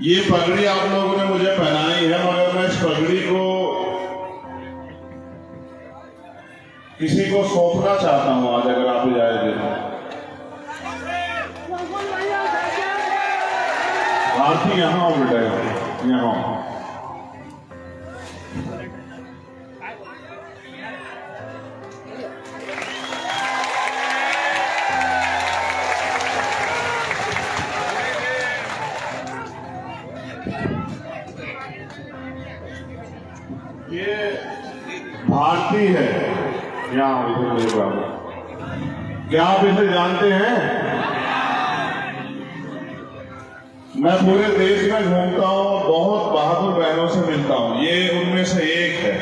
ये पगड़ी आप लोगों ने मुझे पहनाई है, मगर मैं इस पगड़ी को किसी को सौंपना चाहता हूं आज, अगर आप इजाजत दें। आरती यहाँ हो बेटा, यहाँ ये भारती है, यहाँ इधर मेरे बाबू। क्या आप इसे जानते हैं? मैं पूरे देश में घूमता हूँ, बहुत बहादुर बहनों से मिलता हूँ, ये उनमें से एक है।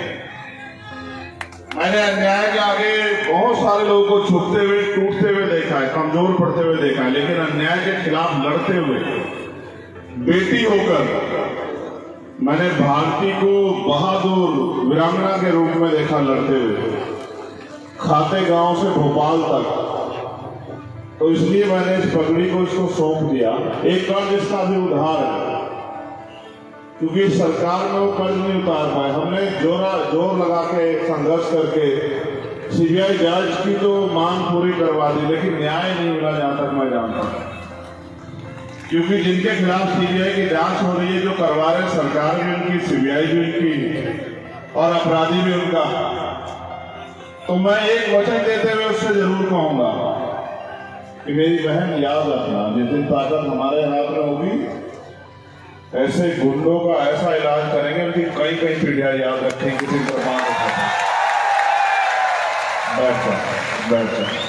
मैंने अन्याय के आगे बहुत सारे लोगों को झुकते हुए, टूटते हुए देखा है, कमजोर पड़ते हुए देखा है, लेकिन अन्याय के खिलाफ लड़ते हुए बेटी होकर मैंने भारती को बहादुर वीरांगना के रूप में देखा लड़ते हुए, खाते गांव से भोपाल तक। तो इसलिए मैंने इस पगड़ी को इसको सौंप दिया। एक कर्ज इसका भी उधार है, क्योंकि सरकार में वो कर्ज नहीं उतार पाए। हमने जोर लगा के संघर्ष करके सीबीआई जांच की तो मांग पूरी करवा दी, लेकिन न्याय नहीं मिला, जहां तक मैं जानता हूं। क्योंकि जिनके खिलाफ सीबीआई की जांच हो रही है, जो करवा रहे, सरकार भी उनकी, सीबीआई भी उनकी और अपराधी भी उनका। तो मैं एक वचन देते हुए उससे जरूर कहूंगा कि मेरी बहन याद रखना, जिस दिन ताकत हमारे हाथ में होगी, ऐसे गुंडों का ऐसा इलाज करेंगे, उनकी कई पीढ़ियां याद रखेंगे। किसी प्रकार बैठ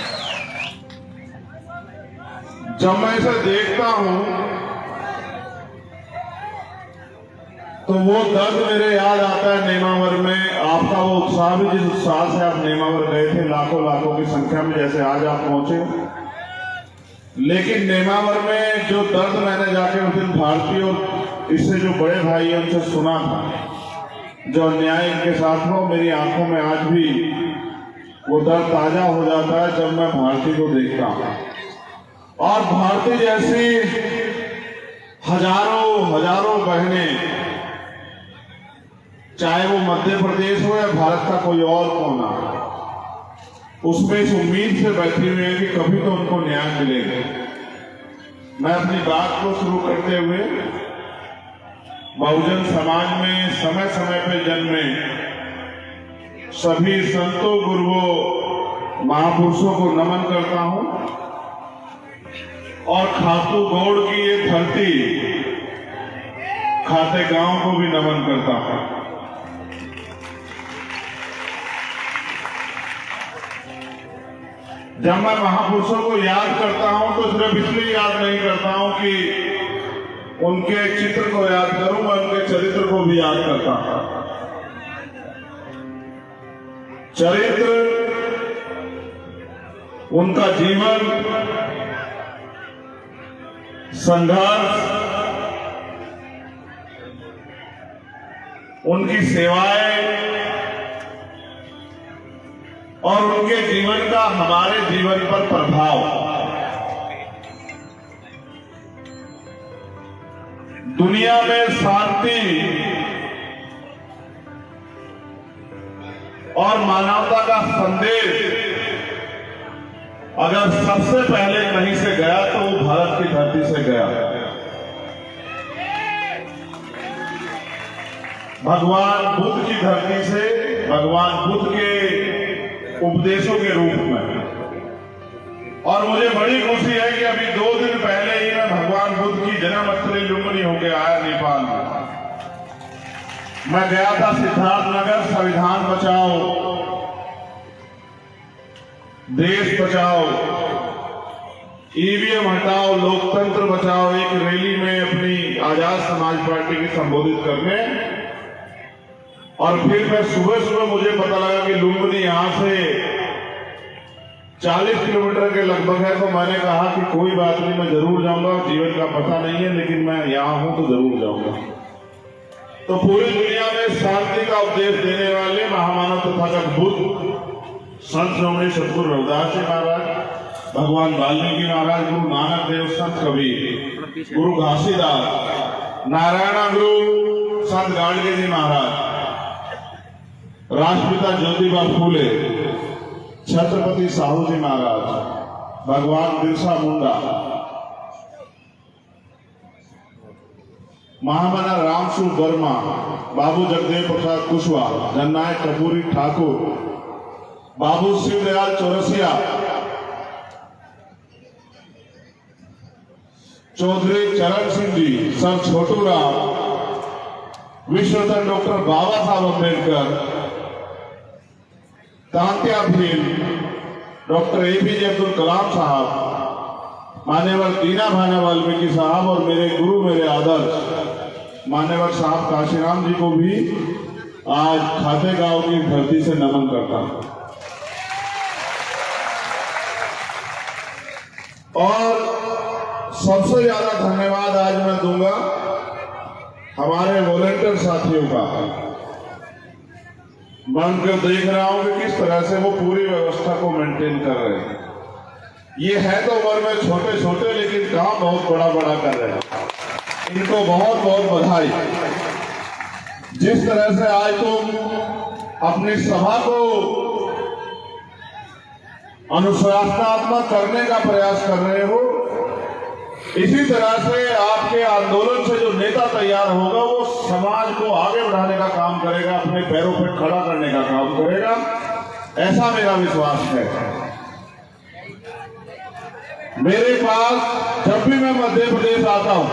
जब मैं इसे देखता हूं तो वो दर्द मेरे याद आता है नेमावर में। आपका वो उत्साह भी, जिस उत्साह से आप नेमावर गए थे, लाखों की संख्या में, जैसे आज आप पहुंचे, लेकिन नेमावर में जो दर्द मैंने जाके उस दिन भारती और इससे जो बड़े भाई है उनसे सुना था, जो अन्याय इनके साथ हो, मेरी आंखों में आज भी वो दर्द ताजा हो जाता है जब मैं भारती को देखता हूं। और भारती जैसी हजारों बहनें, चाहे वो मध्य प्रदेश हो या भारत का कोई और कोना, उसमें इस उम्मीद से बैठी हुई है कि कभी तो उनको न्याय मिलेगा। मैं अपनी बात को शुरू करते हुए बहुजन समाज में समय समय पर जन्मे सभी संतों, गुरुओं, महापुरुषों को नमन करता हूं, और खातू गौड़ की ये धरती, खाते गांव को भी नमन करता हूं। जब मैं महापुरुषों को याद करता हूं तो सिर्फ इसलिए याद नहीं करता हूं कि उनके चित्र को याद करूं, मैं उनके चरित्र को भी याद करता हूं। चरित्र, उनका जीवन, संघर्ष, उनकी सेवाएं और उनके जीवन का हमारे जीवन पर प्रभाव। दुनिया में शांति और मानवता का संदेश अगर सबसे पहले कहीं से गया तो वो भारत की धरती से गया। भगवान बुद्ध की धरती से, भगवान बुद्ध के उपदेशों के रूप में। और मुझे बड़ी खुशी है कि अभी 2 दिन पहले ही मैं भगवान बुद्ध की जन्मस्थली लुम्बिनी होकर आया नेपाल में। मैं गया था सिद्धार्थनगर। संविधान बचाओ, देश बचाओ, ईवीएम हटाओ, लोकतंत्र बचाओ, एक रैली में अपनी आजाद समाज पार्टी की संबोधित करने। और फिर मैं सुबह मुझे पता लगा कि लुम्बिनी यहां से 40 किलोमीटर के लगभग है। तो मैंने कहा कि कोई बात नहीं, मैं जरूर जाऊंगा, जीवन का पता नहीं है, लेकिन मैं यहां हूं तो जरूर जाऊंगा। तो पूरी दुनिया में शांति का उपदेश देने वाले महामानव तथागत बुद्ध, संत श्रोमणी सतगुरु रविदास जी महाराज, भगवान वाल्मीकि महाराज, गुरु नानक देव, संत कबीर, गुरु घासीदास, नारायण गुरु संत गाडगे जी महाराज, राष्ट्रपिता ज्योतिबा फूले, छत्रपति साहू जी महाराज, भगवान बिरसा मुंडा, महामना रामसु वर्मा, बाबू जगदेव प्रसाद कुशवाहा, जननायक कपूरी ठाकुर, बाबू शिवदयाल चौरसिया, चौधरी चरण सिंह जी, सर छोटू राम, विश्वरत्न डॉक्टर बाबा साहब अम्बेडकर, तांत्या भील, डॉक्टर एपीजे अब्दुल कलाम साहब, मान्यवर दीना भाना वाल्मीकि साहब और मेरे गुरु, मेरे आदर्श मान्यवर साहब काशीराम जी को भी आज खातेगांव की धरती से नमन करता हूं। और सबसे ज्यादा धन्यवाद आज मैं दूंगा हमारे वॉलंटियर साथियों का। मैं उनको देख रहा हूं कि किस तरह से वो पूरी व्यवस्था को मेंटेन कर रहे हैं। ये है तो उम्र में छोटे छोटे, लेकिन काम बहुत बड़ा बड़ा कर रहे हैं। इनको बहुत बहुत बधाई। जिस तरह से आज तुम अपनी सभा को अनुशासनात्मक करने का प्रयास कर रहे हो, इसी तरह से आपके आंदोलन से जो नेता तैयार होगा वो समाज को आगे बढ़ाने का काम करेगा, अपने पैरों पर खड़ा करने का काम करेगा, ऐसा मेरा विश्वास है। मेरे पास जब भी मैं मध्य प्रदेश आता हूं,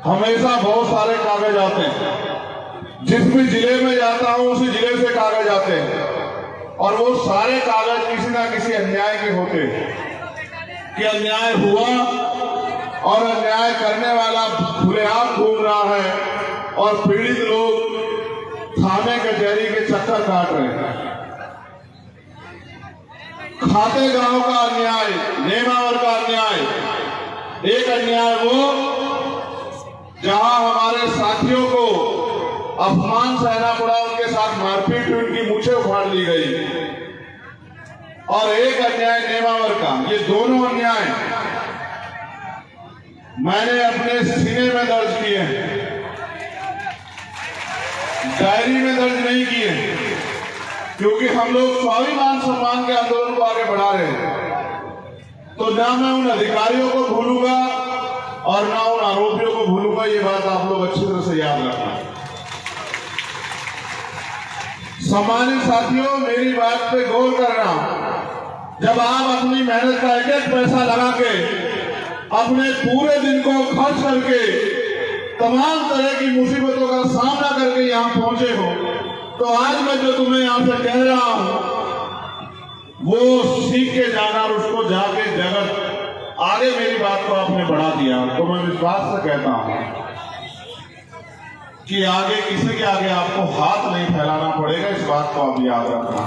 हमेशा बहुत सारे कागज आते हैं। जिस भी जिले में जाता हूं उसी जिले से कागज आते हैं, और वो सारे कागज किसी ना किसी अन्याय के होते हैं कि अन्याय हुआ और अन्याय करने वाला खुलेआम घूम रहा है और पीड़ित लोग थाने कचहरी के चक्कर काट रहे हैं। खातेगांव का अन्याय, नेमावर का अन्याय, एक अन्याय वो जहां हमारे साथियों को अपमान सहना पड़ा, उनके साथ मारपीट हुई, उनकी मूछें उखाड़ ली गई, और एक अन्याय नेमावर का। ये दोनों अन्याय मैंने अपने सीने में दर्ज किए हैं, डायरी में दर्ज नहीं किए, क्योंकि हम लोग स्वाभिमान सम्मान के आंदोलन को आगे बढ़ा रहे हैं। तो ना मैं उन अधिकारियों को भूलूंगा और ना उन आरोपियों को भूलूंगा। ये बात आप लोग अच्छी तरह से याद रखना। सम्मानित साथियों, मेरी बात पे गौर करना। जब आप अपनी मेहनत का एक एक पैसा लगा के, अपने पूरे दिन को खर्च करके, तमाम तरह की मुसीबतों का सामना करके यहाँ पहुंचे हो, तो आज मैं जो तुम्हें यहाँ से कह रहा हूं वो सीख के जाना और उसको जाके जगत आगे मेरी बात को आपने बढ़ा दिया। तो मैं विश्वास से कहता हूं कि आगे किसी के आगे आपको हाथ नहीं फैलाना पड़ेगा, इस बात को आप याद रखना।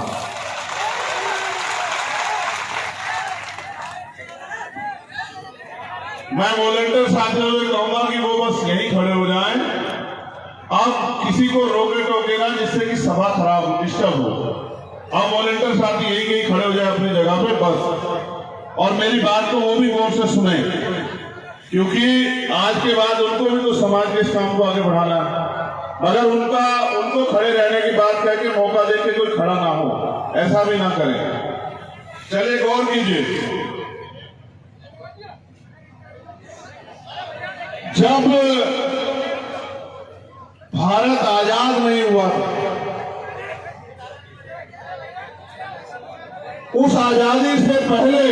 मैं वॉलंटियर साथियों से कहूंगा कि वो बस यहीं खड़े हो जाएं, आप किसी को रोके टोके ना जिससे कि सभा खराब हो, डिस्टर्ब हो। आप वॉलंटियर साथी यहीं खड़े हो जाए अपनी जगह पे बस, और मेरी बात को वो भी गौर से सुने, क्योंकि आज के बाद उनको भी तो समाज के इस काम को आगे बढ़ाना है। अगर उनको खड़े रहने की बात कह के मौका दे के कोई खड़ा ना हो, ऐसा भी ना करें। चले गौर कीजिए, जब भारत आजाद नहीं हुआ था, उस आजादी से पहले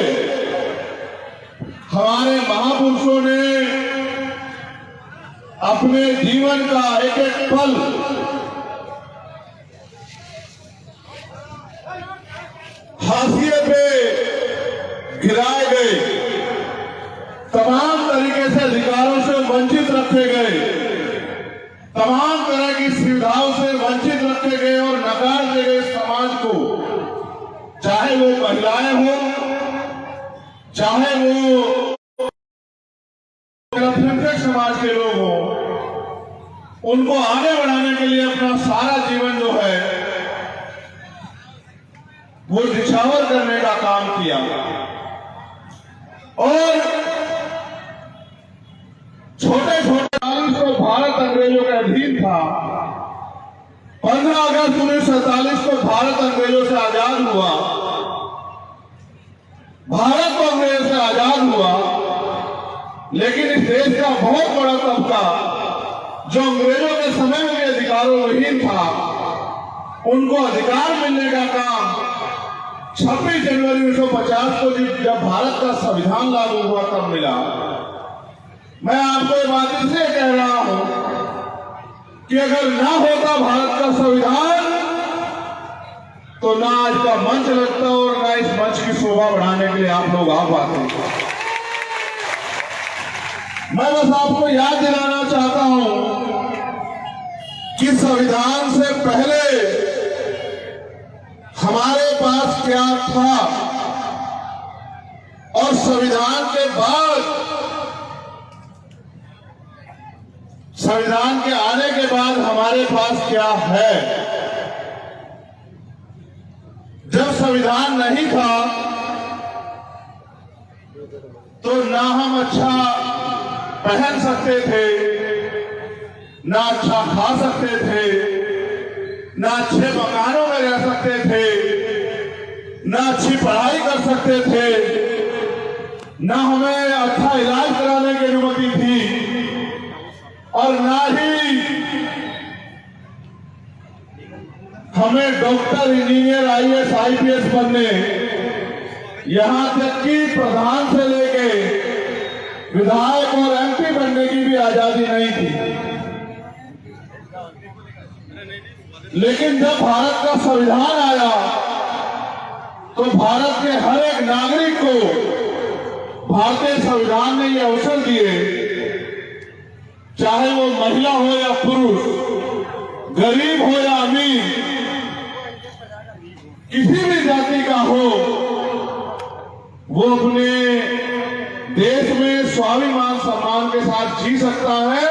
हमारे महापुरुषों ने अपने जीवन का एक एक पल हाशिए पे गिराए गए, तमाम तरीके से अधिकारों से वंचित रखे गए, तमाम तरह की सुविधाओं से वंचित रखे गए और नकार दिए गए समाज को, चाहे वो महिलाएं हो, चाहे वो समाज के लोग हो, उनको आगे बढ़ाने के लिए अपना सारा जीवन जो है वो निछावर करने का काम किया। और छोटे छोटे 15 अगस्त 1947 को भारत अंग्रेजों से आजाद हुआ। भारत तो अंग्रेजों से आजाद हुआ, लेकिन इस देश का बहुत बड़ा तबका जो अंग्रेजों के समय में भी अधिकारों विहीन था, उनको अधिकार मिलने का काम 26 जनवरी 1950 को जब भारत का संविधान लागू हुआ तब मिला। मैं आपको ये बात इसलिए कह रहा हूं कि अगर ना होता भारत का संविधान तो ना आज का मंच लगता और ना इस मंच की शोभा बढ़ाने के लिए आप लोग आ पाते। मैं बस आपको याद दिलाना चाहता हूं कि संविधान से पहले हमारे पास क्या था और संविधान के बाद, संविधान के आने के बाद हमारे पास क्या है। जब संविधान नहीं था तो ना हम अच्छा पहन सकते थे, ना अच्छा खा सकते थे, ना अच्छे मकानों में रह सकते थे, ना अच्छी पढ़ाई कर सकते थे, ना हमें अच्छा इलाज कराने की अनुमति थी और ना ही हमें डॉक्टर, इंजीनियर, आईएएस, आईपीएस बनने, यहां तक कि प्रधान से लेके विधायक और एमपी बनने की भी आजादी नहीं थी। लेकिन जब भारत का संविधान आया तो भारत के हर एक नागरिक को भारतीय संविधान ने ये अवसर दिए, चाहे वो महिला हो या पुरुष, गरीब हो या अमीर, किसी भी जाति का हो, वो अपने देश में स्वाभिमान सम्मान के साथ जी सकता है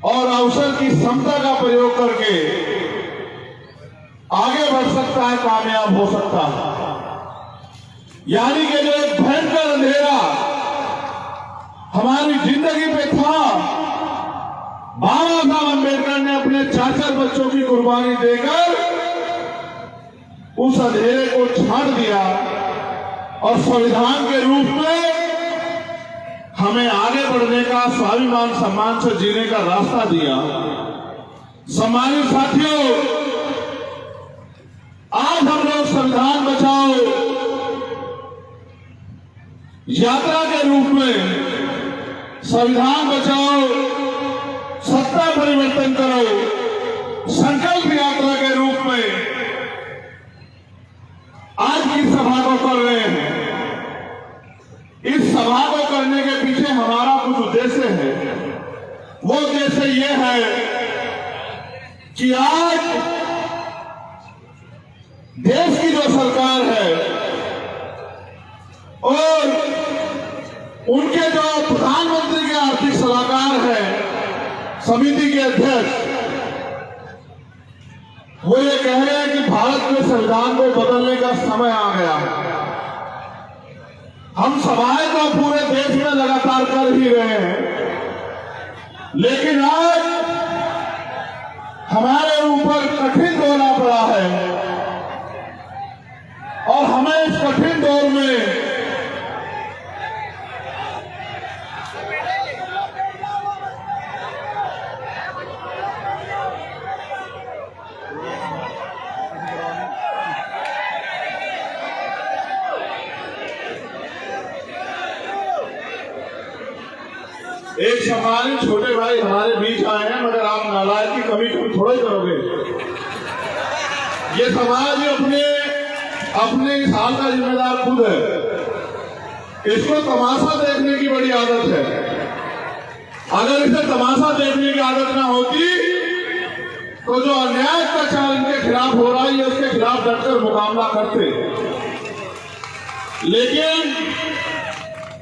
और अवसर की क्षमता का प्रयोग करके आगे बढ़ सकता है, कामयाब हो सकता है। यानी कि जो एक भयंकर अंधेरा हमारी जिंदगी पे था, बाबा साहब अम्बेडकर ने अपने 4 बच्चों की कुर्बानी देकर उस अंधेरे को छांट दिया और संविधान के रूप में हमें आगे बढ़ने का, स्वाभिमान सम्मान से जीने का रास्ता दिया। सम्मानित साथियों, आज हम लोग संविधान बचाओ यात्रा के रूप में, संविधान बचाओ सत्ता परिवर्तन करो संकल्प यात्रा के रूप में आज की सभा को कर रहे हैं। इस सभा को करने के पीछे हमारा कुछ उद्देश्य है। वो उद्देश्य ये है कि आज देश की जो सरकार है और उनके जो प्रधानमंत्री के आर्थिक सलाहकार हैं, समिति के अध्यक्ष, वो ये कह रहे हैं कि भारत के संविधान को बदलने का समय आ गया है। हम सभाएं तो पूरे देश में लगातार कर ही रहे हैं, लेकिन आज हमारे ऊपर कठिन दौर आ पड़ा है और हमें इस कठिन दौर में एक सम्मानित छोटे भाई हमारे बीच आए हैं, मगर आप नालायक की कमी थोड़ा ही करोगे। ये समाज अपने इस हाल का जिम्मेदार खुद है। इसको तमाशा देखने की बड़ी आदत है। अगर इसे तमाशा देखने की आदत ना होती तो जो अन्याय अत्याचार इनके खिलाफ हो रहा है उसके खिलाफ डटकर मुकाबला करते। लेकिन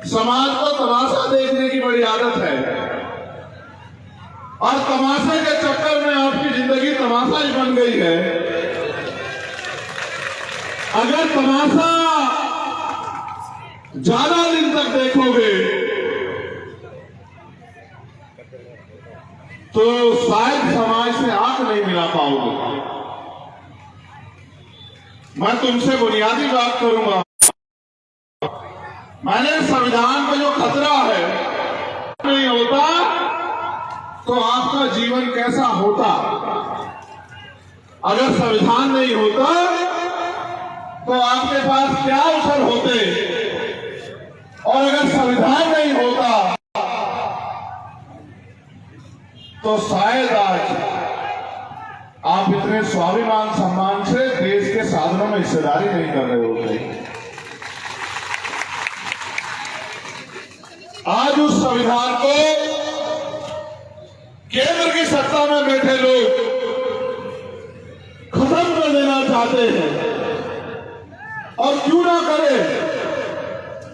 समाज को तमाशा देखने की बड़ी आदत है और तमाशे के चक्कर में आपकी जिंदगी तमाशा ही बन गई है। अगर तमाशा ज्यादा दिन तक देखोगे तो शायद समाज से आंख नहीं मिला पाओगे। मैं तुमसे बुनियादी बात करूंगा। मैंने संविधान का जो खतरा है नहीं होता तो आपका जीवन कैसा होता। अगर संविधान नहीं होता तो आपके पास क्या अवसर होते, और अगर संविधान नहीं होता तो शायद आज आप इतने स्वाभिमान सम्मान से देश के साधनों में हिस्सेदारी नहीं कर रहे होते। आज उस संविधान को केंद्र की सत्ता में बैठे लोग खत्म कर देना चाहते हैं। और क्यों ना करें,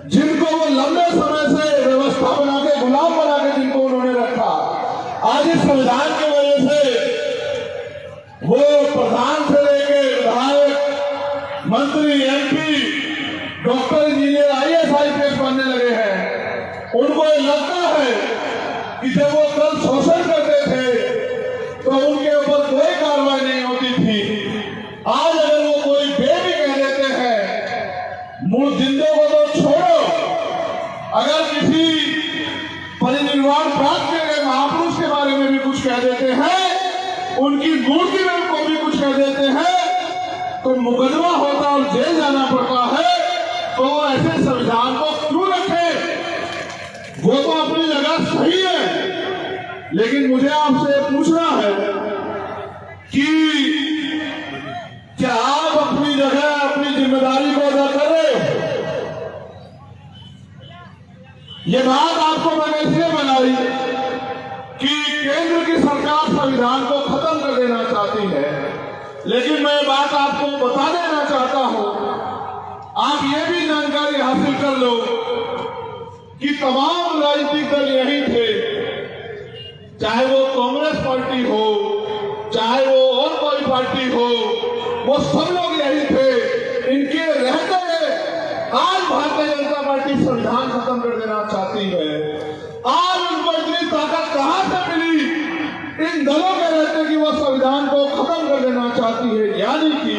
जिनको वो लंबे समय से व्यवस्था बना के, गुलाम बना के जिनको उन्होंने रखा, आज इस संविधान की वजह से वो प्रधान से लेके विधायक, मंत्री, MP, doctor, engineer, IAS, IPS बनने लगे हैं। उनको लगता है कि जब वो कल शोषण करते थे तो उनके ऊपर कोई कार्रवाई नहीं होती थी। आज अगर वो कोई बेबी कह देते हैं, मूल जिंदों को तो छोड़ो, अगर किसी परिनिर्वाण प्राप्त किए गए महापुरुष के बारे में भी कुछ कह देते हैं, उनकी मूर्ति में को भी कुछ कह देते हैं, तो मुकदमा होता और जेल जाना पड़ता है। तो ऐसे संविधान को क्यों रखे? वो तो अपनी जगह सही है, लेकिन मुझे आपसे पूछना है कि क्या आप अपनी जगह, अपनी जिम्मेदारी को अदा कर रहे हो? ये बात आपको मैंने इसलिए बनाई कि केंद्र की सरकार संविधान को खत्म कर देना चाहती है, लेकिन मैं बात आपको बता देना चाहता हूं, आप ये भी जानकारी हासिल कर लो कि तमाम राजनीतिक दल यही थे, चाहे वो कांग्रेस पार्टी हो, चाहे वो और कोई पार्टी हो, वो सब लोग यही थे। इनके रहते आज भारतीय जनता पार्टी संविधान खत्म कर देना चाहती है। आज उनको इतनी ताकत कहां से मिली इन दलों के रहते कि वो संविधान को खत्म कर देना चाहती है? यानी कि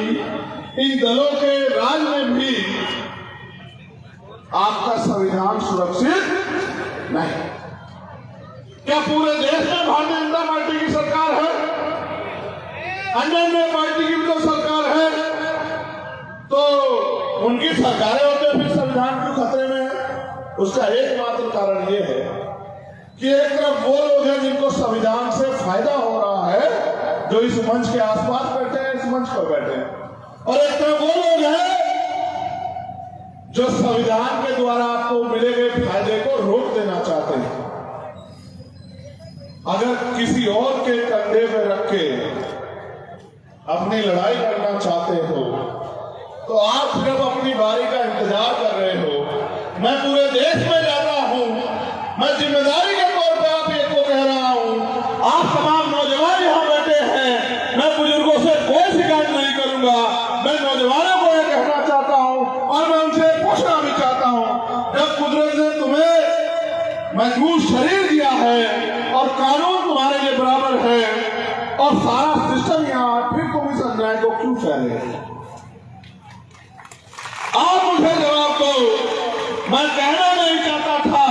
इन दलों के राज में भी आपका संविधान सुरक्षित नहीं। क्या पूरे देश में भारतीय जनता पार्टी की सरकार है? अन्य पार्टी की भी तो सरकार है। तो उनकी सरकारें होते फिर संविधान क्यों खतरे में है? उसका एकमात्र कारण यह है कि एक तरफ वो लोग हैं जिनको संविधान से फायदा हो रहा है, जो इस मंच के आसपास बैठे हैं, इस मंच पर बैठे हैं, और एक तरफ वो लोग हैं जो संविधान के द्वारा आपको मिले गए फायदे को रोक देना चाहते हैं। अगर किसी और के कंधे पे रख के अपनी लड़ाई करना चाहते हो तो आप सिर्फ अपनी बारी का इंतजार कर रहे हो। मैं पूरे देश में जाता हूं, मैं जिम्मेदारी के तौर पर आप एक को कह रहा हूं, आप तमाम नौजवान यहां बैठे हैं, मैं बुजुर्गों से कोई शिकायत नहीं करूंगा। मैं नौजवानों को यह कहना चाहता हूं और मैं उनसे पूछना भी चाहता हूं, जब कुदरत ने तुम्हें मजबूत शरीर दिया है और कानून तुम्हारे लिए बराबर है और सारा सिस्टम यहाँ, फिर तुम इस अन्याय को क्यों फैले? आप मुझे जवाब दो। मैं कहना नहीं चाहता था,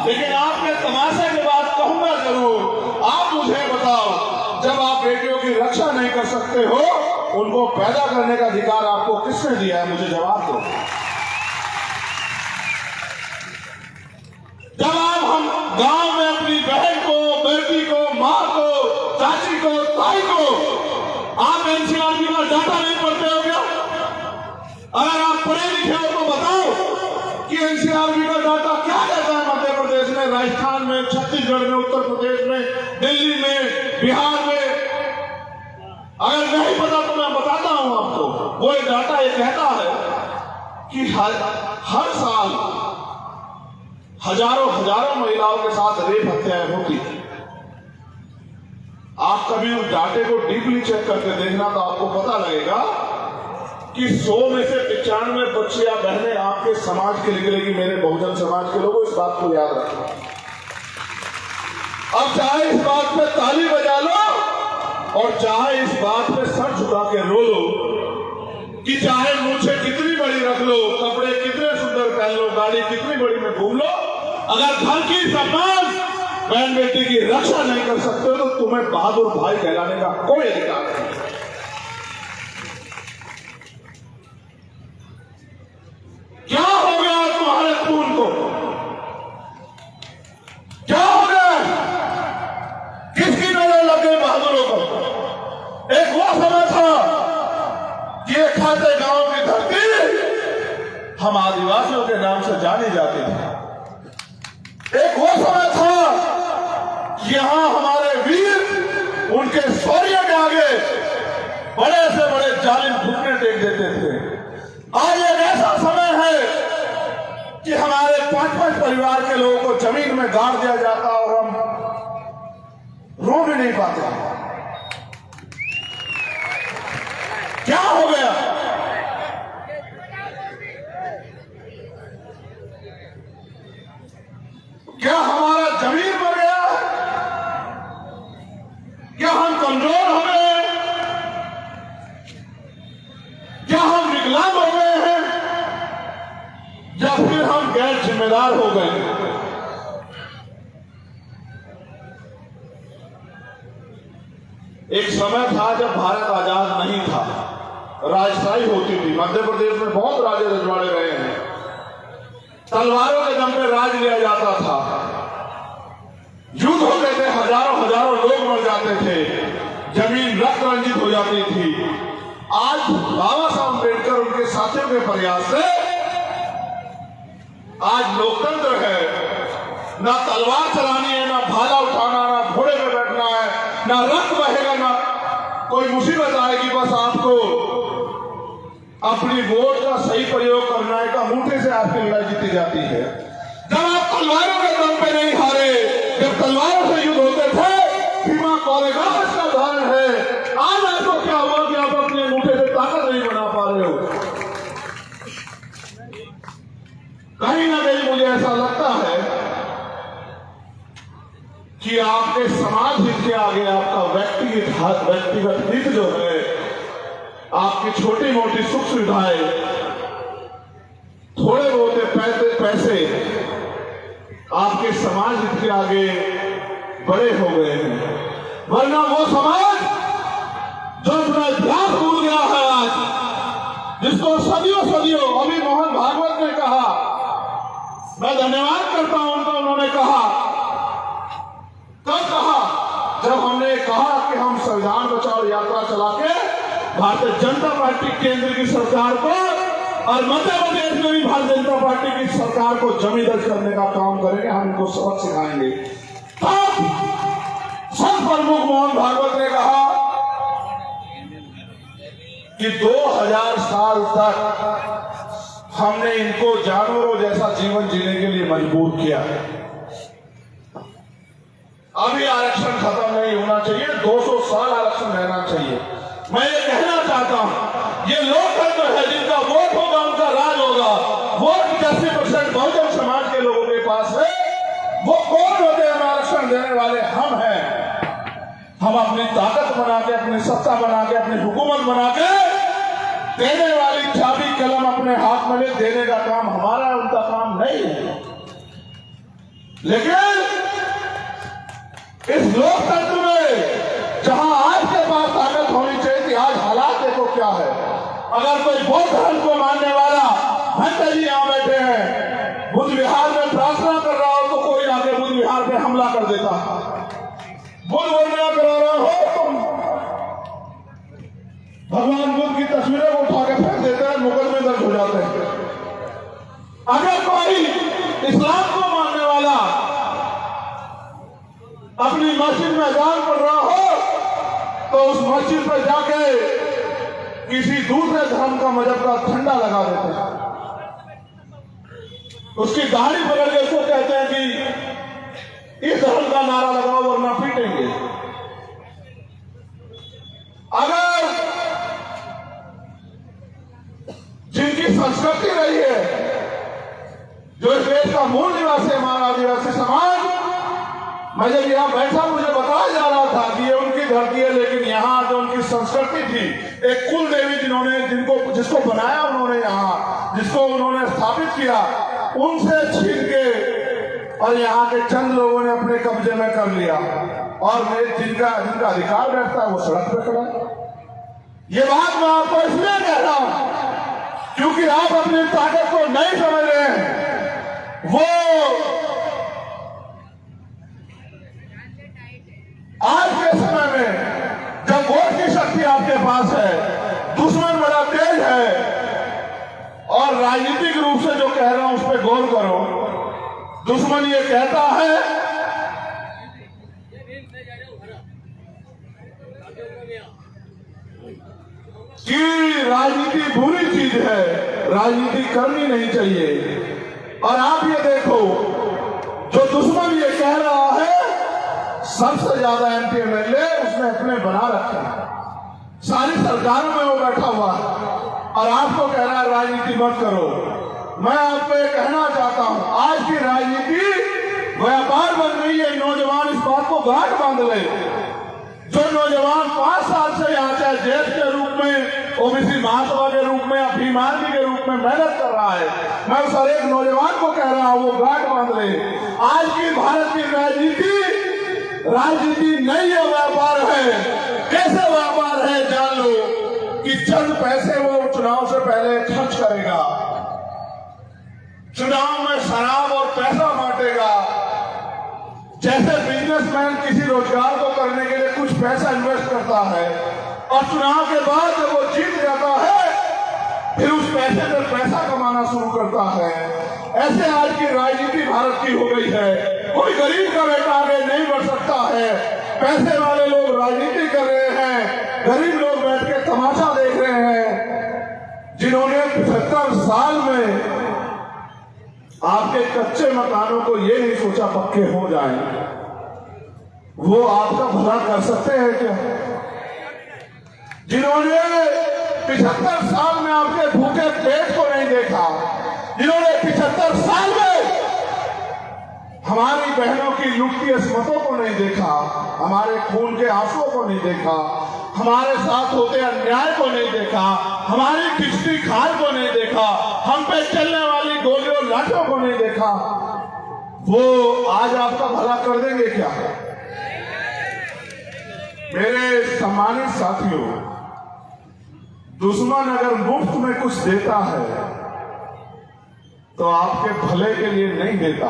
लेकिन आपके तमाशे के बाद कहूंगा जरूर। आप मुझे बताओ, जब आप बेटियों की रक्षा नहीं कर सकते हो, उनको पैदा करने का अधिकार आपको किसने दिया है? मुझे जवाब दो। जब आप हम गांव में अपनी बहन को, बेटी को, माँ को, चाची को, ताई को, आप एनसीआरबी का डाटा नहीं पढ़ते हो क्या? अगर आप पढ़े लिखे हो तो बताओ कि एनसीआरबी का डाटा क्या कहता है मध्य प्रदेश में, राजस्थान में, छत्तीसगढ़ में, उत्तर प्रदेश में, दिल्ली में, बिहार में। अगर नहीं पता तो मैं बताता हूं आपको। वो एक डाटा ये कहता है कि हर साल हजारों महिलाओं के साथ रेप हत्याएं होती है। आप कभी उस डाटे को डीपली चेक करके देखना तो आपको पता लगेगा कि 100 में से 95 बच्चे या बहनें आपके समाज के निकलेगी। मेरे बहुजन समाज के लोगों, इस बात को याद रखें। अब चाहे इस बात पे ताली बजा लो और चाहे इस बात पे सर झुका के रो लो कि चाहे मूछें कितनी बड़ी रख लो, कपड़े कितने सुंदर पहन लो, गाड़ी कितनी बड़ी में घूम लो, अगर घर की सम्मान बहन बेटी की रक्षा नहीं कर सकते हो तो तुम्हें बहादुर भाई कहलाने का कोई अधिकार नहीं। क्या हो गया तुम्हारे खून को? क्या हो गया? किसकी नजर लग गई बहादुरों को? एक वो समय था कि एक खाते गांव की धरती हम आदिवासियों के नाम से जानी जाती थी। एक वो समय था कि यहां हमारे वीर उनके शौर्य के आगे बड़े से बड़े जालिम घुटने टेक देते थे। आज एक ऐसा समय है कि हमारे 5-5 परिवार के लोगों को जमीन में गाड़ दिया जाता और हम रो भी नहीं पाते। क्या हो गया? क्या हमारा जमीन मर गया है? क्या हम कमजोर हो गए हैं? क्या हम विकलांग हो गए हैं? या फिर हम गैर जिम्मेदार हो गए? एक समय था जब भारत आजाद नहीं था, राजशाही होती थी। मध्य प्रदेश में बहुत राजे रजवाड़े रहे हैं, तलवारों के दम पे राज लिया जाता था, युद्ध होते थे, हजारों हजारों लोग मर जाते थे, जमीन रक्त रंजित हो जाती थी। आज बाबा साहब अम्बेडकर उनके साथियों के प्रयास से आज लोकतंत्र है। ना तलवार चलानी है, ना भाला उठाना, ना घोड़े पे बैठना है, ना रक्त बहेगा, ना कोई मुसीबत आएगी। बस आपको अपनी वोट का सही प्रयोग करना है। का अंगूठे से आपकी लड़ाई जीती जाती है। जब आप तलवारों के दम पे नहीं हारे, जब तलवारों से युद्ध होते थे, भीमा कोरेगांव इसका उदाहरण है। आज आपको क्या हुआ कि आप अपने अंगूठे से ताकत नहीं बना पा रहे हो? कहीं ना कहीं मुझे ऐसा लगता है कि आपके समाज हित के आगे आपका व्यक्तिगत हित जो है, आपकी छोटी मोटी सुख सुविधाएं, थोड़े बहुत पैसे आपके समाज हित के आगे बड़े हो गए हैं। वरना वो समाज जो अपना इतिहास भूल गया है आज, जिसको सदियों अभी मोहन भागवत ने कहा, मैं धन्यवाद करता हूं उनका, उन्होंने कहा, कब कहा? जब हमने कहा कि हम संविधान बचाओ यात्रा चला के भारतीय जनता पार्टी केंद्र की सरकार को और मध्य प्रदेश में भी भारतीय जनता पार्टी की सरकार को जमी दर्ज करने का काम करेंगे, हम इनको सबक सिखाएंगे। तब संत प्रमुख मोहन भागवत ने कहा कि 2000 साल तक हमने इनको जानवरों जैसा जीवन जीने के लिए मजबूर किया है। अभी आरक्षण खत्म नहीं होना चाहिए, 200 साल आरक्षण रहना चाहिए। मैं ये कहना चाहता हूं, ये लोकतंत्र है, जिनका वोट होगा उनका राज होगा। वोट 80% बहुजन समाज के लोगों के पास है। वो कौन होते हैं आरक्षण देने वाले? हम हैं। हम अपनी ताकत बना के, अपनी सत्ता बना के, अपनी हुकूमत बना के देने वाली चाबी कलम अपने हाथ में ले देने का काम हमारा है, उनका काम नहीं है। लेकिन इस लोकतंत्र में जहां आज के पास ताकत होनी चाहिए थी, आज हालात देखो क्या है। अगर कोई बौद्ध धर्म को मानने वाला भंत जी यहां बैठे हैं, बुद्ध विहार में प्रार्थना कर रहा हो तो कोई आगे बुद्ध विहार पे हमला कर देता। बुद्ध वंदना करा रहा हो तुम, भगवान बुद्ध की तस्वीरें उठा के फेंक देते हैं, मुकदमे दर्ज हो जाते हैं। अगर कोई इस्लाम को मानने वाला अपनी मस्जिद में अजान पढ़ रहा हो तो उस मस्जिद पर जाके किसी दूसरे धर्म का मजहब का झंडा लगा देते हैं, उसकी दाढ़ी पकड़ के उसको कहते हैं कि इस धर्म का नारा लगाओ वरना पीटेंगे। अगर जिनकी संस्कृति रही है, जो इस देश का मूल निवासी हमारा आदिवासी समाज, मैं जब यहाँ बैठा मुझे बताया जा रहा था कि ये उनकी धरती है, लेकिन यहाँ जो उनकी संस्कृति थी, एक कुल देवी जिसको बनाया उन्होंने, यहाँ जिसको उन्होंने स्थापित किया, उनसे छीन के और यहाँ के चंद लोगों ने अपने कब्जे में कर लिया, और जिनका अधिकार बैठता है वो सड़क पे खड़ा है। ये बात मैं आपको इसलिए कह रहा हूं क्योंकि आप अपनी ताकत को नहीं समझ रहे हैं। वो आज के समय में जब वोट की शक्ति आपके पास है, दुश्मन बड़ा तेज है, और राजनीतिक रूप से जो कह रहा हूं उस पर गौर करो। दुश्मन ये कहता है कि राजनीति बुरी चीज है, राजनीति करनी नहीं चाहिए। और आप ये देखो, जो दुश्मन ये कह रहा है, सबसे ज्यादा एमपी एमएलए उसने अपने बना रखे हैं, सारी सरकारों में वो बैठा हुआ है, और आपको कह रहा है राजनीति मत करो। मैं आपको ये कहना चाहता हूं, आज की राजनीति व्यापार बन गई है। नौजवान इस बात को गांठ बांध ले। जो नौजवान 5 साल से यहाँ चाहे जेठ के रूप में, ओबीसी महासभा के रूप में या भीमार्गी के रूप में मेहनत कर रहा है, मैं उस हर एक नौजवान को कह रहा हूं वो गांठ बांध ले। आज की भारत की राजनीति नहीं है, व्यापार है। कैसे व्यापार है जान लो कि चंद पैसे वो चुनाव से पहले खर्च करेगा, चुनाव में शराब और पैसा बांटेगा। जैसे बिजनेसमैन किसी रोजगार को करने के लिए कुछ पैसा इन्वेस्ट करता है, और चुनाव के बाद जब वो जीत जाता है फिर उस पैसे से पैसा कमाना शुरू करता है। ऐसे आज की राजनीति भारत की हो गई है। कोई गरीब का बेटा आगे नहीं बढ़ सकता है। पैसे वाले लोग राजनीति कर रहे हैं, गरीब लोग बैठ के तमाशा देख रहे हैं। जिन्होंने 75 साल में आपके कच्चे मकानों को ये नहीं सोचा पक्के हो जाएं, वो आपका भला कर सकते हैं क्या? जिन्होंने 75 साल में आपके भूखे पेट को नहीं देखा, जिन्होंने 75 साल में हमारी बहनों की लुटती अस्मतों को नहीं देखा, हमारे खून के आंसुओं को नहीं देखा, हमारे साथ होते अन्याय को नहीं देखा, हमारी खिचड़ी खाल को नहीं देखा, हम पे चलने वाली गोलियों लाठों को नहीं देखा, वो आज आपका भला कर देंगे क्या? मेरे सम्मानित साथियों, दुश्मन अगर मुफ्त में कुछ देता है तो आपके भले के लिए नहीं देता।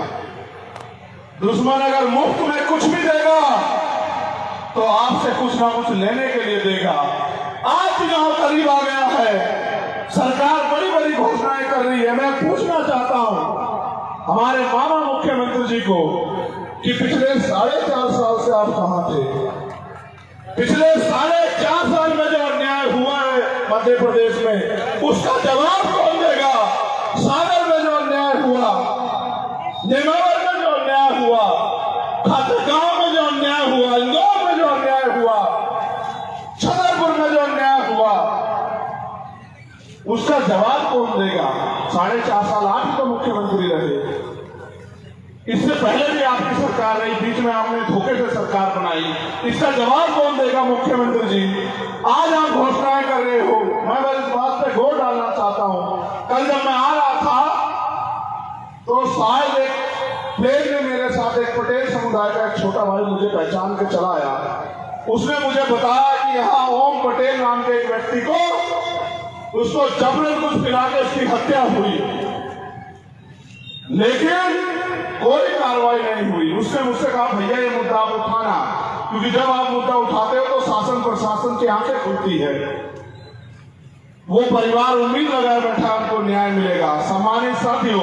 दुश्मन अगर मुफ्त में कुछ भी देगा तो आपसे कुछ ना कुछ लेने के लिए देगा। आज चुनाव करीब आ गया है, सरकार बड़ी बड़ी घोषणाएं कर रही है। मैं पूछना चाहता हूं हमारे मामा मुख्यमंत्री जी को कि पिछले 4.5 साल से आप कहां थे? पिछले 4.5 साल में जो अन्याय हुआ है मध्य प्रदेश में, उसका जवाब कौन देगा? सागर में जो अन्याय हुआ, नेमावर में जो अन्याय हुआ, खातरगांव में जो अन्याय हुआ, इंदौर में जो अन्याय हुआ, छतरपुर में जो अन्याय हुआ, उसका जवाब कौन देगा? 4.5 साल आप ही तो मुख्यमंत्री रहे। इससे पहले भी आपकी सरकार रही, बीच में आपने धोखे से सरकार बनाई। इसका जवाब कौन देगा? मुख्यमंत्री जी। आज आप घोषणाएं कर रहे हो, मैं बस इस बात पे जोर डालना चाहता हूं। कल जब मैं आ रहा था तो शायद एक प्लेन में मेरे साथ एक पटेल समुदाय का एक छोटा भाई मुझे पहचान के चला आया। उसने मुझे बताया कि यहाँ ओम पटेल नाम के एक व्यक्ति को, उसको जबरन कुछ पिला के उसकी हत्या हुई, लेकिन कोई कार्रवाई नहीं हुई। उसने मुझसे कहा भैया ये मुद्दा आप उठाना, क्योंकि जब आप मुद्दा उठाते हो तो शासन प्रशासन की आंखें खुलती है। वो परिवार उम्मीद लगाए बैठा उनको न्याय मिलेगा। सम्मानित साथियों,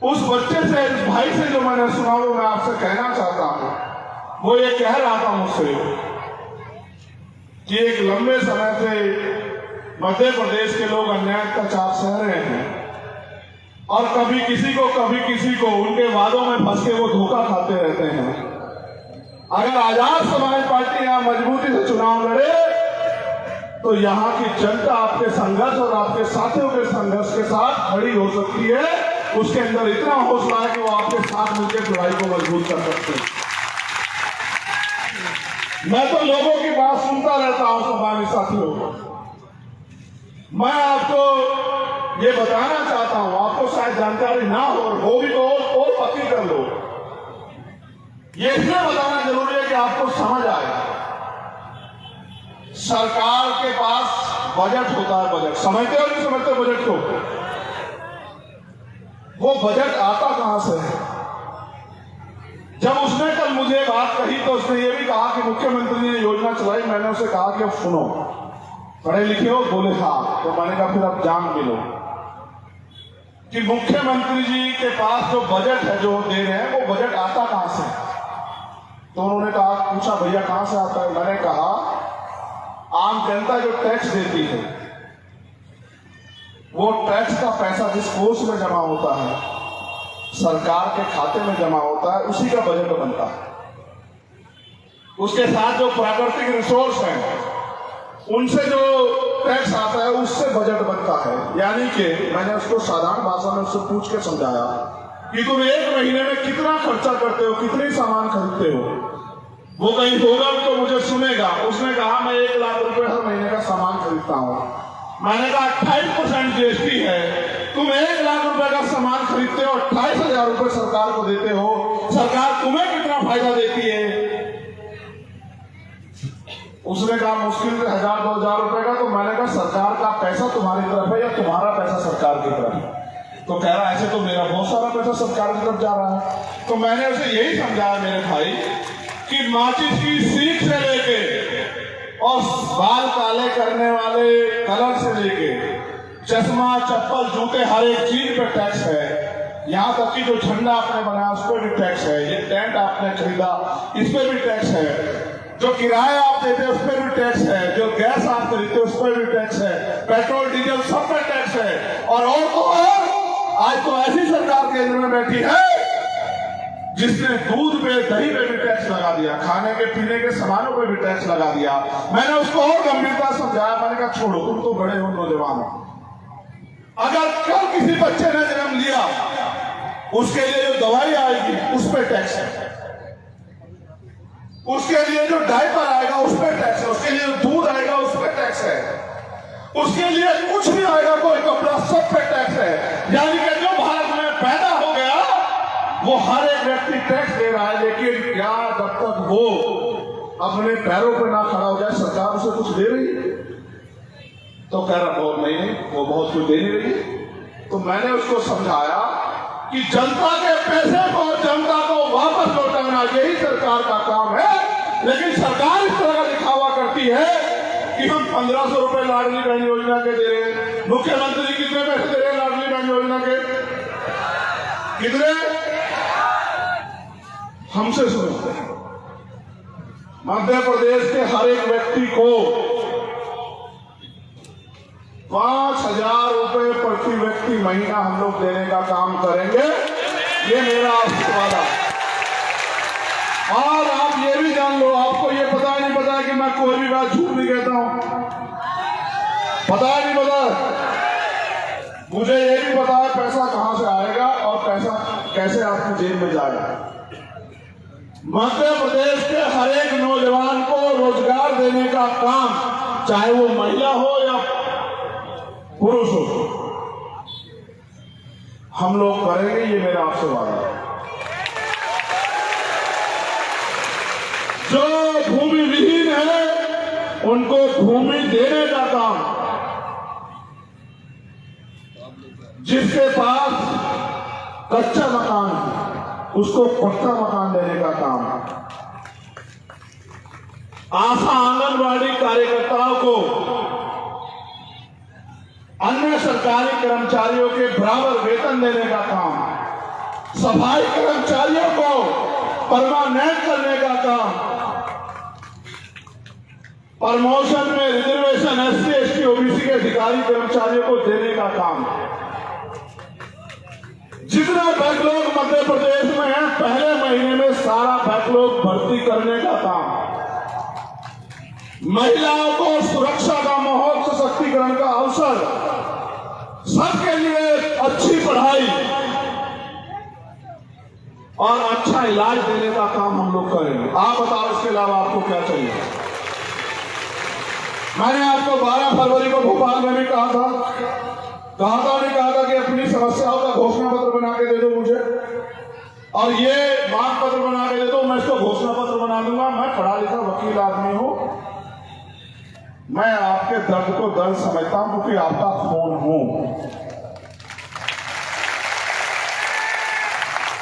उस बच्चे से, इस भाई से जो मैंने सुना वो मैं आपसे कहना चाहता हूं। वो ये कह रहा था मुझसे कि एक लंबे समय से मध्य प्रदेश के लोग अन्याय अत्याचार सह रहे हैं, और कभी किसी को उनके वादों में फंस के वो धोखा खाते रहते हैं। अगर आजाद समाज पार्टी यहां मजबूती से चुनाव लड़े तो यहाँ की जनता आपके संघर्ष और आपके साथियों के संघर्ष के साथ खड़ी हो सकती है। उसके अंदर इतना हौसला है कि वो आपके साथ मिलकर लड़ाई को मजबूत कर सकते हैं। मैं तो लोगों की बात सुनता रहता हूं सम्मानित साथियों। मैं आपको ये बताना चाहता हूं, आपको शायद जानकारी ना हो भी तो और पक्की कर लो। ये इसलिए बताना जरूरी है कि आपको समझ आए। सरकार के पास बजट होता है, बजट समझते हो नहीं समझते बजट को? वो बजट आता कहां से है? जब उसने कल मुझे बात कही तो उसने ये भी कहा कि मुख्यमंत्री ने योजना चलाई। मैंने उसे कहा कि अब सुनो, पढ़े लिखे हो? बोले हाँ। तो मैंने कहा फिर अब जान भी लो कि मुख्यमंत्री जी के पास जो बजट है जो दे रहे हैं वो बजट आता कहां से? तो उन्होंने कहा, पूछा भैया कहां से आता है? मैंने कहा आम जनता जो टैक्स देती है वो टैक्स का पैसा जिस कोष में जमा होता है, सरकार के खाते में जमा होता है, उसी का बजट बनता है। उसके साथ जो प्राकृतिक रिसोर्स हैं उनसे जो टैक्स आता है उससे बजट बनता है। यानी कि मैंने उसको साधारण भाषा में उससे पूछ के समझाया कि तुम एक महीने में कितना खर्चा करते हो, कितने सामान खरीदते हो? वो कहीं होगा तो मुझे सुनेगा। उसने कहा मैं 1 लाख रुपए हर महीने का सामान खरीदता हूँ। मैंने कहा 28% जीएसटी है, तुम 1 लाख रुपए का सामान खरीदते हो, 28,000 रुपए सरकार को देते हो, सरकार तुम्हें कितना फायदा देती है? उसने कहा मुश्किल से 1,000-2,000 रुपए का। तो मैंने कहा सरकार का पैसा तुम्हारी तरफ है या तुम्हारा पैसा सरकार की तरफ है? तो कह रहा ऐसे तो मेरा बहुत सारा पैसा सरकार की तरफ जा रहा है। तो मैंने उसे यही समझाया मेरे भाई कि माचिस की सीख से लेके और बाल काले करने वाले कलर से लेके चश्मा, चप्पल, जूते, हर एक चीज पे टैक्स है। यहाँ तक कि जो झंडा आपने बनाया उस पर भी टैक्स है, ये टेंट आपने खरीदा इस पर भी टैक्स है, जो किराया आप देते उस पर भी टैक्स है, जो गैस आप खरीदते उस पर भी टैक्स है, पेट्रोल डीजल सब पर टैक्स है। और तो और आज तो ऐसी सरकार केंद्र में बैठी है जिसने दूध पे, दही पे भी टैक्स लगा दिया, खाने के पीने के सामानों पे भी टैक्स लगा दिया। मैंने उसको और गंभीरता समझाया। मैंने कहा छोड़ो, तुम तो बड़े हो, नौजवान हो। अगर कल किसी बच्चे ने जन्म लिया उसके लिए जो दवाई आएगी उस पर टैक्स है, उसके लिए जो डायपर आएगा उस पर टैक्स है, उसके लिए जो दूध आएगा उस पर टैक्स है, उसके लिए कुछ भी आएगा कोई कपड़ा सब पे टैक्स है। यानी कि जो भारत में पैदा हो गया वो हर एक व्यक्ति टैक्स दे रहा है। लेकिन क्या जब तक वो अपने पैरों पर ना खड़ा हो जाए सरकार उसे कुछ दे रही है? तो कह रहा बहुत नहीं, वो बहुत कुछ दे नहीं रही। तो मैंने उसको समझाया कि जनता के पैसे को जनता को वापस लौटाना यही सरकार का काम है। लेकिन सरकार इस तरह का दिखावा करती है कि हम 1,500 रुपए लाडली बहन योजना के दे रहे हैं। मुख्यमंत्री कितने पैसे दे रहे हैं लाडली बहन योजना के? कितने? हमसे सुनते हैं। मध्य प्रदेश के हर एक व्यक्ति को 5,000 रुपए प्रति व्यक्ति महीना हम लोग देने का काम करेंगे, ये मेरा आपसे वादा। और आप ये भी जान लो, आपको ये पता नहीं पता कि मैं कोई भी बात झूठ नहीं कहता हूं, पता नहीं पता। मुझे ये भी पता है पैसा कहां से आएगा और पैसा कैसे आपकी जेब में जाएगा। मध्य प्रदेश के हर एक नौजवान को रोजगार देने का काम, चाहे वो महिला हो या पुरुष हो, हम लोग करेंगे, ये मेरा आपसे वादा है। जो भूमि विहीन है उनको भूमि देने का काम, जिसके पास कच्चा मकान है उसको पक्का मकान देने का काम, आशा आंगनबाड़ी कार्यकर्ताओं को अन्य सरकारी कर्मचारियों के बराबर वेतन देने का काम, सफाई कर्मचारियों को परमानेंट करने का काम, प्रमोशन में रिजर्वेशन एससी, एसटी, ओबीसी के अधिकारी कर्मचारियों को देने का काम, जितना बैकलॉग मध्य प्रदेश में है पहले महीने में सारा बैकलॉग भर्ती करने का काम, महिलाओं को सुरक्षा का माहौल, सशक्तिकरण का अवसर, सबके लिए अच्छी पढ़ाई, और अच्छा इलाज देने का काम हम लोग करेंगे। आप बताओ इसके अलावा आपको क्या चाहिए? मैंने आपको 12 फरवरी को भोपाल में भी कहा था कि अपनी समस्याओं का घोषणा पत्र बना के दे दो मुझे, और ये मांग पत्र बना के दे दो, मैं इसको घोषणा पत्र बना दूंगा। मैं पढ़ा लिखा वकील आदमी हूं, मैं आपके दर्द को दर्द समझता हूं क्योंकि आपका खून हूं,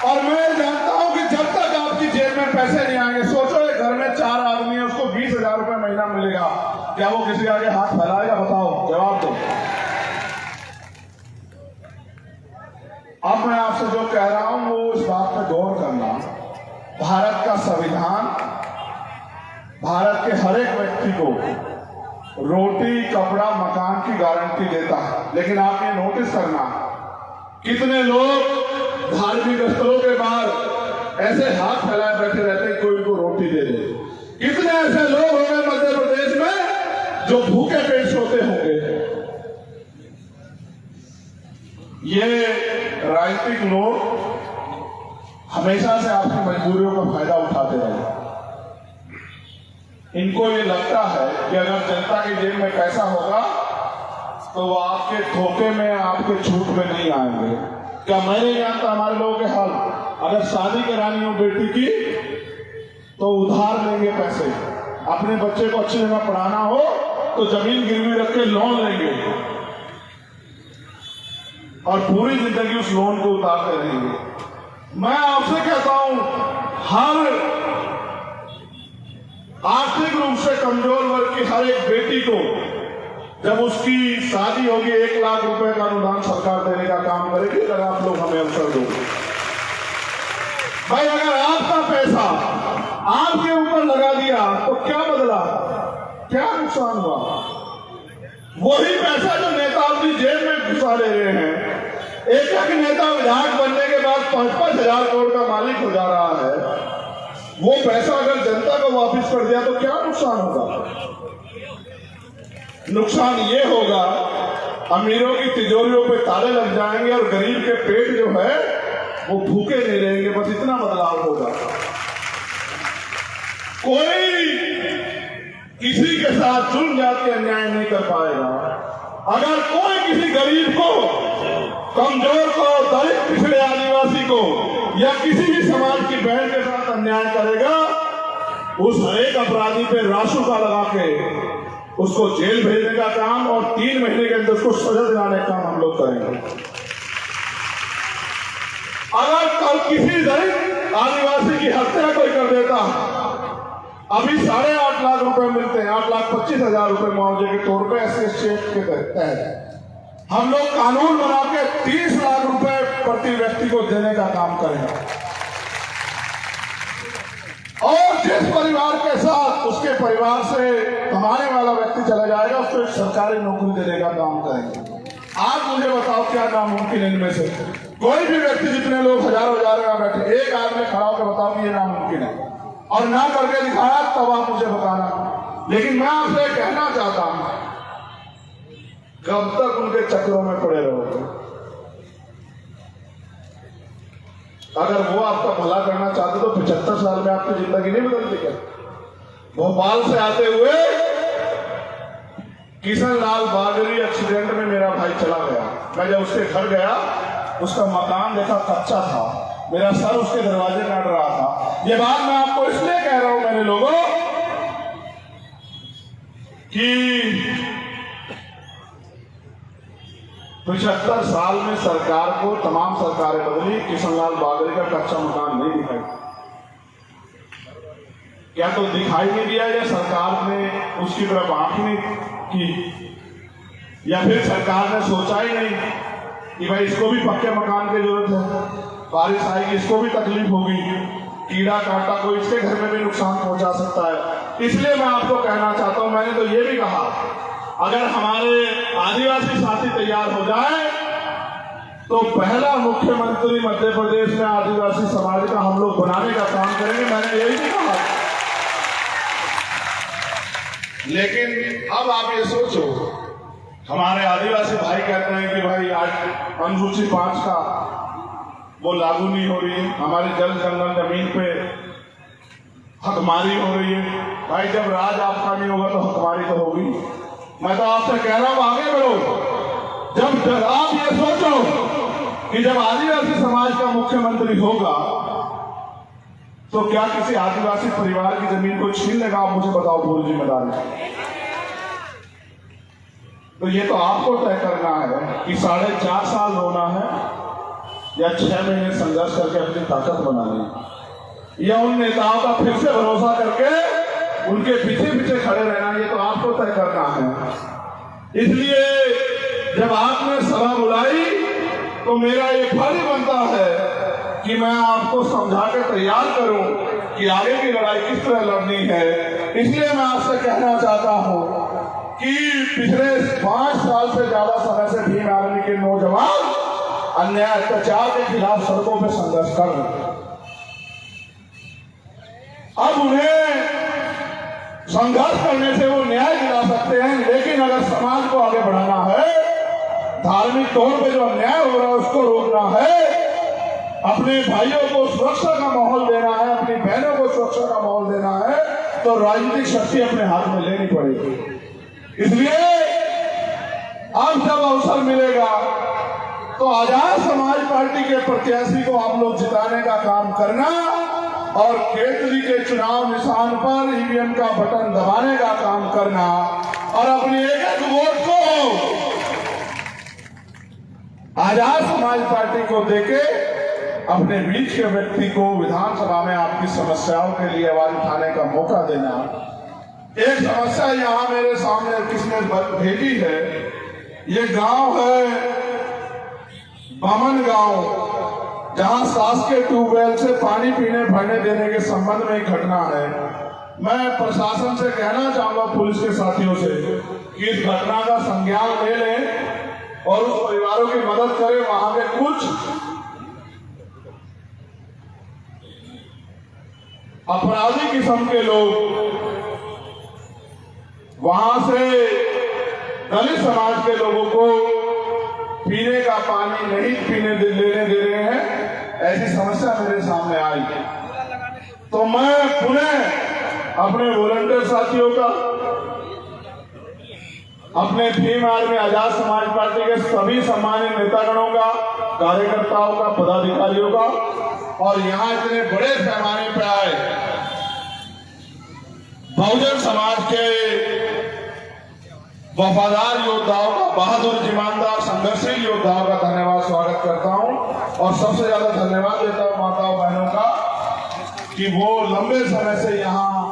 और मैं जानता हूं कि जब तक आपकी जेब में पैसे नहीं आएंगे, सोचो एक घर में 4 आदमी है, उसको 20,000 रुपए महीना मिलेगा, क्या वो किसी आगे हाथ फैलाएगा? बताओ, जवाब दो। अब मैं आपसे जो कह रहा हूं वो इस बात पर गौर करना, भारत का संविधान भारत के हर एक व्यक्ति को रोटी, कपड़ा, मकान की गारंटी देता है, लेकिन आप ये नोटिस करना, कितने लोग धार्मिक स्थलों के बाहर ऐसे हाथ फैलाए बैठे रहते हैं, कोई उनको रोटी दे दे। कितने ऐसे लोग होंगे मध्य प्रदेश में जो भूखे पेट सोते होंगे। ये राजनीतिक लोग हमेशा से आपकी मजबूरियों का फायदा उठाते रहे। इनको ये लगता है कि अगर जनता की जेब में पैसा होगा तो वो आपके धोखे में, आपके छूट में नहीं आएंगे। क्या मैं नहीं जानता हमारे लोगों के हाल? अगर शादी करानी हो बेटी की तो उधार लेंगे पैसे, अपने बच्चे को अच्छी जगह पढ़ाना हो तो जमीन गिरवी रख के लोन लेंगे, और पूरी जिंदगी उस लोन को उतारते रहेंगे। मैं आपसे कहता हूं, हर आर्थिक रूप से कमजोर वर्ग की हर एक बेटी को जब उसकी शादी होगी 1 लाख रुपए का अनुदान सरकार देने का काम करेगी, अगर आप लोग हमें अवसर दो। भाई अगर आपका पैसा आपके ऊपर लगा दिया तो क्या बदला, क्या नुकसान हुआ? वही पैसा जो नेता अपनी जेब में घुसा ले रहे हैं, एक नेता विधायक बनने के बाद 5-5 हजार करोड़ का मालिक हो जा रहा है, वो पैसा अगर जनता को वापस कर दिया तो क्या नुकसान होगा? नुकसान ये होगा, अमीरों की तिजोरियों पे ताले लग जाएंगे और गरीब के पेट जो है वो भूखे नहीं रहेंगे। बस इतना बदलाव होगा। कोई किसी के साथ जुल्म जात के अन्याय नहीं कर पाएगा। अगर कोई किसी गरीब को, कमजोर को, दलित, पिछड़े, आदिवासी को या किसी भी समाज की बहन के साथ अन्याय करेगा, उस हरेक अपराधी पे रासुका लगा के उसको जेल भेजने का काम और 3 महीने के अंदर उसको सजा दिलाने का काम हम लोग करेंगे। अगर कल किसी दलित आदिवासी की हत्या कोई कर देता, अभी 8.5 लाख रुपए मिलते हैं, 8,25,000 रुपए मुआवजे के तौर पे SC के तहत हम लोग कानून बना के 30 लाख रुपए प्रति व्यक्ति को देने का काम करेंगे, और जिस परिवार के साथ उसके परिवार से कमाने वाला व्यक्ति चला जाएगा उसको एक सरकारी नौकरी देने का काम करेंगे। आप मुझे बताओ क्या नामुमकिन है इनमें से? कोई भी व्यक्ति, जितने लोग हजारों हजार बैठे, एक आदमी खड़ा होकर बताओ कि ये नामुमकिन है, और ना करके दिखाया तब आप मुझे बताना। लेकिन मैं आपसे कहना चाहता हूं, कब तक उनके चक्रों में पड़े रहोगे? अगर वो आपका भला करना चाहते तो 75 साल में आपकी जिंदगी नहीं बदलती क्या? भोपाल से आते हुए किशन लाल बागरी एक्सीडेंट में मेरा भाई चला गया। मैं जब उसके घर गया, उसका मकान देखा कच्चा था, मेरा सर उसके दरवाजे में अड़ रहा था। ये बात मैं आपको इसलिए कह रहा हूं मेरे लोगों कि 75 साल में सरकार को तमाम सरकारें बदली, किशनलाल बागरी का कच्चा मकान नहीं दिखाई। क्या तो दिखाई नहीं दिया, या सरकार ने उसकी तरफ आंख नहीं की, या फिर सरकार ने सोचा ही नहीं कि भाई इसको भी पक्के मकान की जरूरत है, बारिश आएगी इसको भी तकलीफ होगी, कीड़ा काटा कोई इसके घर में भी नुकसान पहुंचा सकता है। इसलिए मैं आपको कहना चाहता हूं, मैंने तो ये भी कहा, अगर हमारे आदिवासी साथी तैयार हो जाए तो पहला मुख्यमंत्री मध्य प्रदेश में आदिवासी समाज का हम लोग बनाने का काम करेंगे। मैंने यही भी कहा। लेकिन अब आप ये सोचो, हमारे आदिवासी भाई कहते हैं कि भाई आज अनुसूची 5 का वो लागू नहीं हो रही है। हमारे जल जंगल जमीन पे हकमारी हो रही है। भाई जब राज आपका नहीं होगा तो हकमारी तो होगी। मैं तो आपसे कह रहा हूं आगे बढ़ो। जब आप ये सोचो कि जब आदिवासी समाज का मुख्यमंत्री होगा तो क्या किसी आदिवासी परिवार की जमीन को छीन लेगा? आप मुझे बताओ पूरी जिम्मेदारी। तो ये तो आपको तय करना है कि 4.5 साल रोना है या 6 महीने संघर्ष करके अपनी ताकत बनानी, या उन नेताओं का फिर से भरोसा करके उनके पीछे पीछे खड़े रहना। ये तो आपको तय करना है। इसलिए जब आपने सभा बुलाई तो मेरा ये फर्ज बनता है कि मैं आपको समझा के तैयार करूं कि आगे की लड़ाई किस तरह लड़नी है। इसलिए मैं आपसे कहना चाहता हूं कि पिछले 5 साल से ज्यादा समय से भीम आर्मी के नौजवान अन्याय अत्याचार के खिलाफ सड़कों पर संघर्ष कर रहे हैं। अब उन्हें संघर्ष करने से वो न्याय दिला सकते हैं, लेकिन अगर समाज को आगे बढ़ाना है, धार्मिक तौर पे जो अन्याय हो रहा है उसको रोकना है, अपने भाइयों को सुरक्षा का माहौल देना है, अपनी बहनों को सुरक्षा का माहौल देना है, तो राजनीतिक शक्ति अपने हाथ में लेनी पड़ेगी। इसलिए अब जब अवसर मिलेगा तो आजाद समाज पार्टी के प्रत्याशी को आप लोग जिताने का काम करना और केतली के चुनाव निशान पर ईवीएम का बटन दबाने का काम करना और अपनी एक वोट को आजाद समाज पार्टी को देके अपने बीच के व्यक्ति को विधानसभा में आपकी समस्याओं के लिए आवाज उठाने का मौका देना। एक समस्या यहाँ मेरे सामने किसने भेजी है, ये गांव है बामन गांव, जहां शासकीय ट्यूबवेल से पानी पीने भरने देने के संबंध में एक घटना है। मैं प्रशासन से कहना चाहूंगा, पुलिस के साथियों से, कि इस घटना का संज्ञान ले लें और उस परिवारों की मदद करें। वहां के कुछ अपराधी किस्म के लोग वहां से दलित समाज के लोगों को पीने का पानी नहीं लेने दे रहे हैं। ऐसी समस्या मेरे सामने आई तो मैं पुनः अपने वॉलंटियर साथियों का, अपने भीम आर्मी आजाद समाज पार्टी के सभी सम्मानित नेतागणों का, कार्यकर्ताओं का, पदाधिकारियों का और यहाँ इतने बड़े पैमाने पर आए बहुजन समाज के वफादार योद्धाओं का, बहादुर ईमानदार संघर्षशील योद्धाओं का धन्यवाद स्वागत करता हूं। और सबसे ज्यादा धन्यवाद देता हूं माताओं बहनों का कि वो लंबे समय से यहाँ